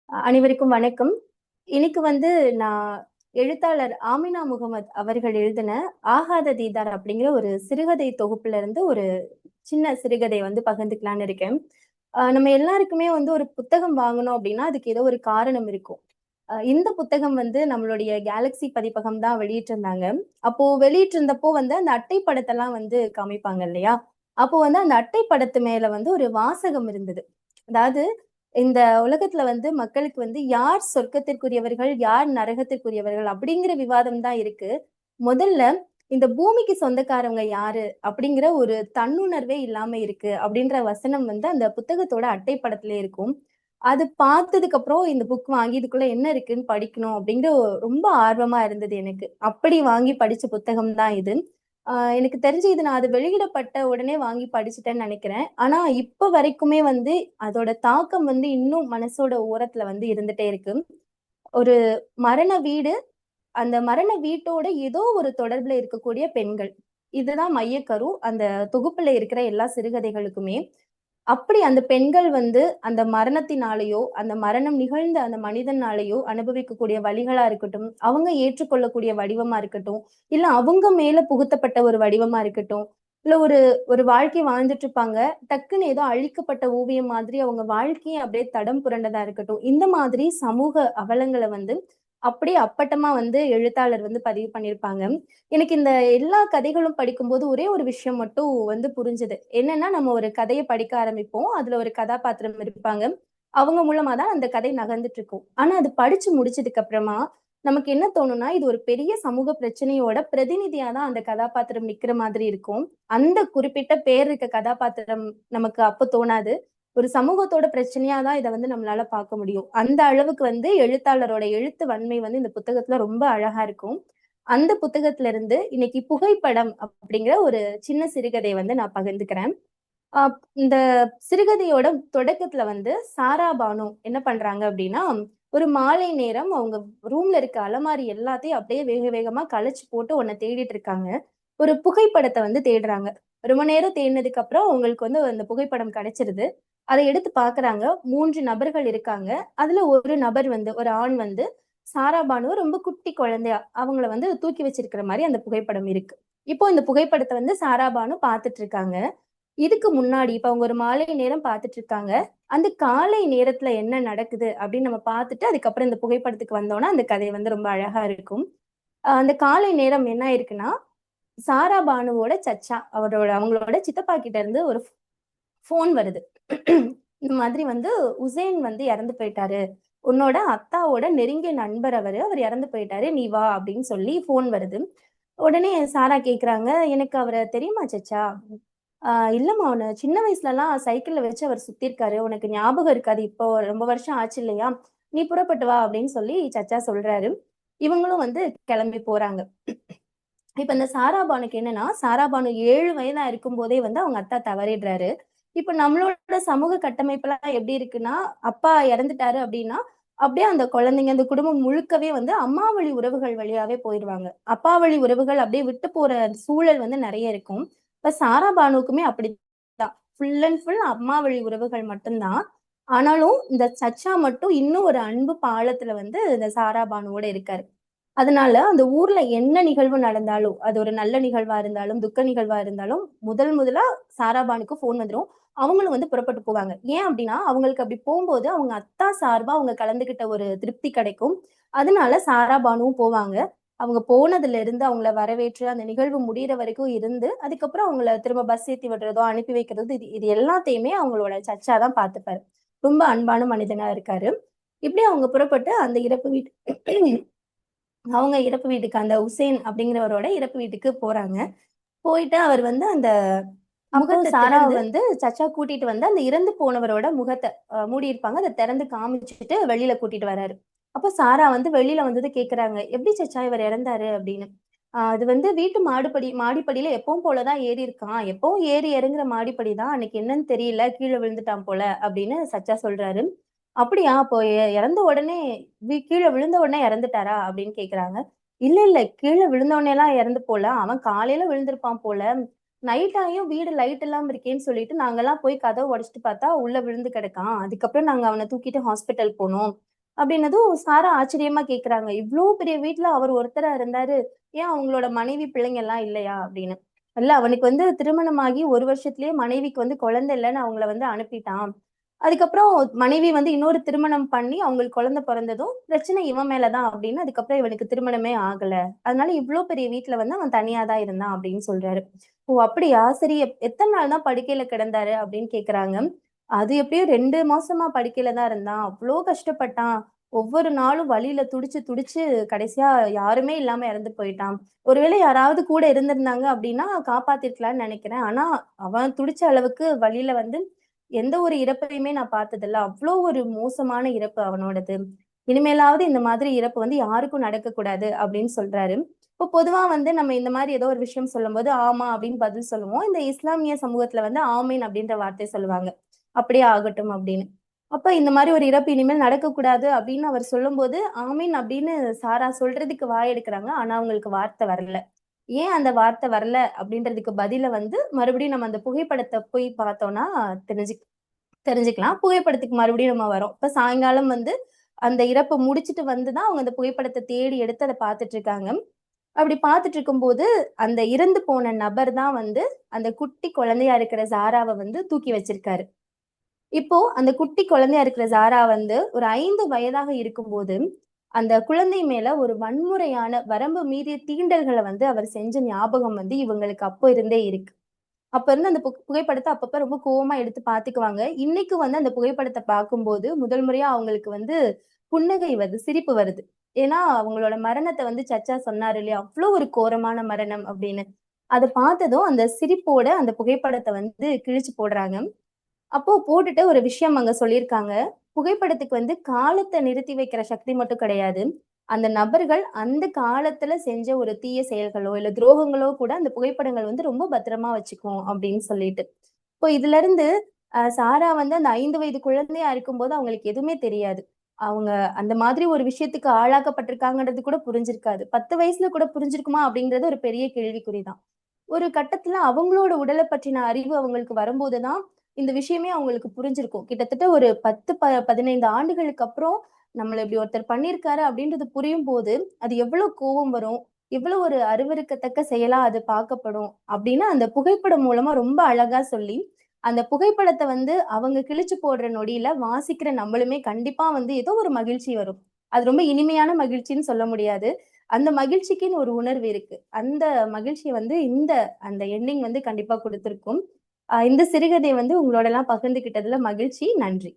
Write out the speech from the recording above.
அனைவருக்கும் வணக்கம். இன்னைக்கு நான் எழுத்தாளர் ஆமினா முகமது அவர்கள் எழுதின ஆகாத தீதார் அப்படிங்கிற ஒரு சிறுகதை தொகுப்புல இருந்து ஒரு சின்ன சிறுகதை பகிர்ந்துக்கலான்னு இருக்கேன். நம்ம எல்லாருக்குமே ஒரு புத்தகம் வாங்கணும் அப்படின்னா அதுக்கு ஏதோ ஒரு காரணம் இருக்கும். இந்த புத்தகம் நம்மளுடைய கேலக்ஸி பதிப்பகம் தான் வெளியிட்டிருந்தாங்க. அப்போ வெளியிட்டிருந்தப்போ அந்த அட்டை படத்தெல்லாம் காமிப்பாங்க இல்லையா? அப்போ அந்த அட்டை படத்து மேல ஒரு வாசகம் இருந்தது. அதாவது இந்த உலகத்துல மக்களுக்கு யார் சொர்க்கத்திற்குரியவர்கள், யார் நரகத்திற்குரியவர்கள் அப்படிங்கிற விவாதம் தான் இருக்கு. முதல்ல இந்த பூமிக்கு சொந்தக்காரவங்க யாரு அப்படிங்கிற ஒரு தன்னுணர்வே இல்லாம இருக்கு அப்படின்ற வசனம் அந்த புத்தகத்தோட அட்டை படத்திலே இருக்கும். அது பார்த்ததுக்கு அப்புறம் இந்த புக் வாங்கி இதுக்குள்ள என்ன இருக்குன்னு படிக்கணும் அப்படிங்கிற ரொம்ப ஆர்வமா இருந்தது எனக்கு. அப்படி வாங்கி படிச்ச புத்தகம் தான் இது. எனக்கு தெரிஞ்சு இது நான் அது வெளியிடப்பட்ட உடனே வாங்கி படிச்சுட்டேன்னு நினைக்கிறேன். ஆனா இப்ப வரைக்குமே அதோட தாக்கம் இன்னும் மனசோட ஓரத்துல இருந்துட்டே இருக்கு. ஒரு மரண வீடு, அந்த மரண வீட்டோட ஏதோ ஒரு தொடர்புல இருக்கக்கூடிய பெண்கள். இதுதான் மையக்கரு அந்த தொகுப்புல இருக்கிற எல்லா சிறுகதைகளுக்குமே. அப்படி அந்த பெண்கள் அந்த மரணத்தினாலேயோ, அந்த மரணம் நிகழ்ந்த அந்த மனிதனாலேயோ அனுபவிக்கக்கூடிய வலிகளா இருக்கட்டும், அவங்க ஏற்றுக்கொள்ளக்கூடிய வடிவமா இருக்கட்டும், இல்ல அவங்க மேல புகுத்தப்பட்ட ஒரு வடிவமா இருக்கட்டும், இல்ல ஒரு ஒரு வாழ்க்கை வாழ்ந்துட்டு இருப்பாங்க. டக்குன்னு ஏதோ அழிக்கப்பட்ட ஓவியம் மாதிரி அவங்க வாழ்க்கையே அப்படியே தடம் புரண்டதா இருக்கட்டும். இந்த மாதிரி சமூக அவலங்கள அப்படியே அப்பட்டமா எழுத்தாளர் பதிவு பண்ணியிருப்பாங்க. எனக்கு இந்த எல்லா கதைகளும் படிக்கும்போது ஒரே ஒரு விஷயம் மட்டும் புரிஞ்சது. என்னன்னா, நம்ம ஒரு கதைய படிக்க ஆரம்பிப்போம். அதுல ஒரு கதாபாத்திரம் இருப்பாங்க. அவங்க மூலமா தான் அந்த கதை நகர்ந்துட்டு இருக்கும். ஆனா அது படிச்சு முடிச்சதுக்கு அப்புறமா, நமக்கு என்ன தோணும்னா, இது ஒரு பெரிய சமூக பிரச்சனையோட பிரதிநிதியா தான் அந்த கதாபாத்திரம் நிக்கிற மாதிரி இருக்கும். அந்த குறிப்பிட்ட பேர் இருக்க கதாபாத்திரம் நமக்கு அப்ப தோணாது. ஒரு சமூகத்தோட பிரச்சனையா தான் இத நம்மளால பார்க்க முடியும். அந்த அளவுக்கு எழுத்தாளரோட எழுத்து வன்மை இந்த புத்தகத்துல ரொம்ப அழகா இருக்கும். அந்த புத்தகத்துல இருந்து இன்னைக்கு புகைப்படம் அப்படிங்கிற ஒரு சின்ன சிறுகதை நான் பகிர்ந்துக்கிறேன். இந்த சிறுகதையோட தொடக்கத்துல சாரா பானு என்ன பண்றாங்க அப்படின்னா, ஒரு மாலை நேரம் அவங்க ரூம்ல இருக்க அலமாரி எல்லாத்தையும் அப்படியே வேக வேகமா கலைச்சு போட்டு ஒன்ன தேடிட்டு இருக்காங்க. ஒரு புகைப்படத்தை தேடுறாங்க. ரொம்ப நேரம் தேடினதுக்கு அப்புறம் அவங்களுக்கு அந்த புகைப்படம் கிடைச்சிருது. அதை எடுத்து பாக்குறாங்க. 3 நபர்கள் இருக்காங்க. அதுல ஒரு நபர் ஒரு ஆண் சாரா பானுவ ரொம்ப குட்டி குழந்தையா அவங்கள தூக்கி வச்சிருக்கிற மாதிரி அந்த புகைப்படம் இருக்கு. இப்போ இந்த புகைப்படத்தை சாரா பானு பாத்துட்டு இருக்காங்க. இதுக்கு முன்னாடி இப்ப அவங்க ஒரு மாலை நேரம் பாத்துட்டு இருக்காங்க. அந்த காலை நேரத்துல என்ன நடக்குது அப்படின்னு நம்ம பார்த்துட்டு அதுக்கப்புறம் இந்த புகைப்படத்துக்கு வந்தோம்னா அந்த கதை ரொம்ப அழகா இருக்கும். அந்த காலை நேரம் என்ன ஆயிருக்குன்னா, சாரா பானுவோட சச்சா அவங்களோட சித்தப்பா கிட்ட இருந்து ஒரு ஃபோன் வருது. இந்த மாதிரி உசேன் இறந்து போயிட்டாரு. உன்னோட அத்தாவோட நெருங்கிய நண்பர் அவரு. அவர் இறந்து போயிட்டாரு. நீ வா அப்படின்னு சொல்லி ஃபோன் வருது. உடனே சாரா கேக்குறாங்க, எனக்கு அவர தெரியுமா சச்சா? இல்லம்மா அவன சின்ன வயசுலலாம் சைக்கிள்ல வச்சு அவர் சுத்தியிருக்காரு. உனக்கு ஞாபகம் இருக்காது. இப்போ ரொம்ப வருஷம் ஆச்சு இல்லையா? நீ புறப்பட்டு வா அப்படின்னு சொல்லி சச்சா சொல்றாரு. இவங்களும் கிளம்பி போறாங்க. இப்ப இந்த சாராபானுக்கு என்னன்னா, சாராபானு 7 வயதா இருக்கும்போதே அவங்க அத்தா தவறிடுறாரு. இப்ப நம்மளோட சமூக கட்டமைப்புலாம் எப்படி இருக்குன்னா, அப்பா இறந்துட்டாரு அப்படின்னா, அப்படியே அந்த குழந்தைங்க, அந்த குடும்பம் முழுக்கவே அம்மா வழி உறவுகள் வழியாவே போயிருவாங்க. அப்பா வழி உறவுகள் அப்படியே விட்டு போற சூழல் நெறைய இருக்கும். இப்ப சாராபானுக்குமே அப்படிதான். ஃபுல் அண்ட் ஃபுல் அம்மா வழி உறவுகள் மட்டும்தான். ஆனாலும் இந்த சச்சா மட்டும் இன்னும் ஒரு அன்பு பாலத்துல இந்த சாராபானுவோட இருக்காரு. அதனால அந்த ஊர்ல என்ன நிகழ்வு நடந்தாலும், அது ஒரு நல்ல நிகழ்வா இருந்தாலும், துக்க நிகழ்வா இருந்தாலும், முதலா சாராபானுக்கு ஃபோன் வந்துரும். அவங்களும் புறப்பட்டு போவாங்க. ஏன் அப்டின்னா, அவங்களுக்கு அப்டி போம்போது அவங்க அத்தா சார்பா அவங்க கலந்துக்கிட்ட ஒரு திருப்தி கிடைக்கும். அதனால சாராபானுவும் போவாங்க. அவங்க போனதுல இருந்து அவங்கள வரவேற்று, அந்த நிகழ்வு முடியிற வரைக்கும் இருந்து, அதுக்கப்புறம் அவங்கள திரும்ப பஸ் ஏத்தி விடுறதோ, அனுப்பி வைக்கிறதோ, இது இது எல்லாத்தையுமே அவங்களோட சச்சா தான் பார்த்துப்பாரு. ரொம்ப அன்பான மனிதனா இருக்காரு. இப்டி அவங்க புறப்பட்டு அந்த இறப்பு வீட்டு அவங்க இறப்பு வீட்டுக்கு அந்த உசேன் அப்படிங்கிறவரோட இறப்பு வீட்டுக்கு போறாங்க. போயிட்டு அவர் அந்த அப்போ முகத்த சாரா திறந்து சச்சா கூட்டிட்டு அந்த இறந்து போனவரோட முகத்த மூடியிருப்பாங்க. அத திறந்து காமிச்சுட்டு வெளியில கூட்டிட்டு வராரு. அப்போ சாரா வெளியில வந்தது கேட்கறாங்க. "எப்படி சச்சா இவர் இறந்தாரு?" அப்படின்னு. அது வீட்டு மாடிப்படியில எப்பவும் போல தான் ஏறியிருக்கான். எப்பவும் ஏறி இறங்குற மாடிப்படி தான். அன்னைக்கு என்னன்னு தெரியல. கீழ விழுந்துட்டான் போல அப்படின்னு சச்சா சொல்றாரு. "அப்படியா? அப்போ இறந்த உடனே கீழ விழுந்த உடனே இறந்துட்டாரா?" அப்படின்னு கேட்கறாங்க. "இல்ல, இல்ல. கீழ விழுந்த உடனேலாம் இறந்து போல. அவன் காலையில விழுந்திருப்பான் போல. நைட் ஆயும் வீடு லைட் இல்லாம இருக்கேன்னு சொல்லிட்டு நாங்கலாம் போய் கதவ உடைச்சுட்டு பார்த்தா உள்ள விழுந்து கிடக்கான். அதுக்கப்புறம் நாங்க அவன தூக்கிட்டு ஹாஸ்பிட்டல் போனோம். அப்படின்னதும் சாரா ஆச்சரியமா கேக்குறாங்க. இவ்ளோ பெரிய வீட்ல அவர் ஒருத்தரா இருந்தாரு. ஏன் அவங்களோட மனைவி, பிள்ளைங்க எல்லாம் இல்லையா? அப்படின்னு. இல்ல அவனுக்கு வந்து திருமணமாகி 1 வருஷத்திலேயே மனைவிக்கு வந்து குழந்தை இல்லன்னு அவங்கள வந்து அனுப்பிட்டான். அதுக்கப்புறம் மனைவி வந்து இன்னொரு திருமணம் பண்ணி அவங்களுக்கு குழந்தை பொறந்ததும், பிரச்சனை இவன் மேல தான் அப்படின்னு அதுக்கப்புறம் இவனுக்கு திருமணமே ஆகல. அதனால இவ்ளோ பெரிய வீட்ல வந்து அவன் தனியா தான் இருந்தான் அப்படின்னு சொல்றாரு. ஓ! அப்படியா? சரி எத்தன நாள் தான் படுக்கையில கிடந்தாரு? அப்படின்னு கேட்கறாங்க. அது எப்படியும் 2 மாசமா படுக்கையில தான் இருந்தான். அவ்ளோ கஷ்டப்பட்டான். ஒவ்வொரு நாளும் வலியில துடிச்சு, துடிச்சு கடைசியா யாருமே இல்லாம இறந்து போயிட்டான். ஒருவேளை யாராவது கூட இருந்திருந்தாங்க அப்படின்னா, காப்பாத்திருக்கலாம்னு நெனைக்கிறேன். ஆனா, அவன் துடிச்ச அளவுக்கு வலியில வந்து எந்த ஒரு இறப்பையுமே நான் பார்த்ததில்ல. அவ்ளோ ஒரு மோசமான இறப்பு அவனோடது. இனிமேலாவது இந்த மாதிரி இறப்பு வந்து யாருக்கும் நடக்கக்கூடாது அப்படின்னு சொல்றாரு. இப்போ பொதுவா வந்து நம்ம இந்த மாரி ஏதோ ஒரு விஷயம் சொல்லும்போது, ஆமா அப்படின்னு பதில் சொல்லுவோம். இந்த இஸ்லாமிய சமூகத்துல வந்து ஆமீன் அப்படின்ற வார்த்தை சொல்லுவாங்க. அப்படியே ஆகட்டும் அப்படின்னு. அப்ப இந்த மாரி ஒரு இறப்பு இனிமேல் நடக்கக்கூடாது அப்படின்னு அவர் சொல்லும்போது, ஆமீன் அப்படின்னு சாரா சொல்றதுக்கு வாய் எடுக்குறாங்க. ஆனா அவங்களுக்கு வார்த்தை வரல. ஏன் அந்த வார்த்தை வரல அப்படின்றதுக்கு பதில வந்து மறுபடியும் நம்ம அந்த புகைப்படத்த போய் பார்த்தோம்னா தெரிஞ்சுக்கலாம். புகைப்படத்துக்கு மறுபடியும் நம்ம வரோம். இப்ப சாயங்காலம் வந்து அந்த இறப்ப முடிச்சுட்டு வந்து தான் அவங்க அந்த புகைப்படத்த தேடி எடுத்து அத பார்த்துட்டு இருக்காங்க. அப்படி பார்த்துட்டு இருக்கும்போது, அந்த இறந்து போன நபர் தான் வந்து அந்த குட்டி குழந்தையா இருக்கிற ஜாராவ வந்து தூக்கி வச்சிருக்காரு. இப்போ அந்த குட்டி குழந்தையா இருக்கிற ஜாரா வந்து ஒரு 5 வயதாக இருக்கும்போது, அந்த குழந்தை மேல ஒரு வன்முறையான வரம்பு மீறிய தீண்டல்கள வந்து அவர் செஞ்ச ஞாபகம் வந்து இவங்களுக்கு அப்போ இருந்தே இருக்கு. அப்ப இருந்து அந்த புகைப்படத்த அப்பப்ப ரொம்ப கோவமா எடுத்து பாத்துக்குவாங்க. இன்னைக்கு வந்து அந்த புகைப்படத்த பார்க்கும்போது, முதல் முறையா அவங்களுக்கு வந்து புன்னகை வருது, சிரிப்பு வருது. ஏன்னா, அவங்களோட மரணத்த வந்து சச்சா சொன்னாரு இல்லையா? "அவ்ளோ ஒரு கோரமான மரணம்" அப்படின்னு. அத பார்த்ததும் அந்த சிரிப்போட அந்த புகைப்படத்த வந்து கிழிச்சு போடுறாங்க. அப்போ போட்டுட்டு ஒரு விஷயம் அங்க சொல்லியிருக்காங்க. புகைப்படத்துக்கு வந்து காலத்த நிறுத்தி வைக்கிற சக்தி மட்டும் கிடையாது. அந்த நபர்கள் அந்த காலத்துல செஞ்ச ஒரு தீய செயல்களோ, இல்ல துரோகங்களோ கூட அந்த புகைப்படங்கள் வந்து ரொம்ப பத்திரமா வச்சுக்கும் அப்படின்னு சொல்லிட்டு. இப்போ இதிலருந்து சாரா வந்து அந்த 5 வயது குழந்தையா இருக்கும்போது அவங்களுக்கு எதுவுமே தெரியாது. அவங்க அந்த மாதிரி ஒரு விஷயத்துக்கு ஆளாக்கப்பட்டிருக்காங்கன்றது கூட புரிஞ்சிருக்காது. 10 வயசுல கூட புரிஞ்சிருக்குமா அப்படிங்கிறது ஒரு பெரிய கேள்விக்குறி தான். ஒரு கட்டத்துல அவங்களோட உடல பற்றின அறிவு அவங்களுக்கு வரும்போது தான், இந்த விஷயமே அவங்களுக்கு புரிஞ்சிருக்கும். கிட்டத்தட்ட ஒரு 10, 15 ஆண்டுகளுக்கு அப்புறம், நம்மள இப்படி ஒருத்தர் பண்ணியிருக்காரு அப்படின்றது புரியும்போது, அது எவ்வளவு கோவம் வரும், எவ்வளவு ஒரு அருவருக்கத்தக்க செயலா அது பார்க்கப்படும் அப்படின்னு அந்த புகைப்படம் மூலமா ரொம்ப அழகா சொல்லி, அந்த புகைப்படத்த வந்து அவங்க கிழிச்சு போடுற நொடியில வாசிக்கிற நம்மளுமே கண்டிப்பா வந்து ஏதோ ஒரு மகிழ்ச்சி வரும். அது ரொம்ப இனிமையான மகிழ்ச்சின்னு சொல்ல முடியாது. அந்த மகிழ்ச்சிக்குன்னு ஒரு உணர்வு இருக்கு. அந்த மகிழ்ச்சிய வந்து அந்த எண்டிங் வந்து கண்டிப்பா குடுத்திருக்கும். இந்த சிறுகதை வந்து உங்களோடலாம் பகிர்ந்துக்கிட்டதுல மகிழ்ச்சி. நன்றி.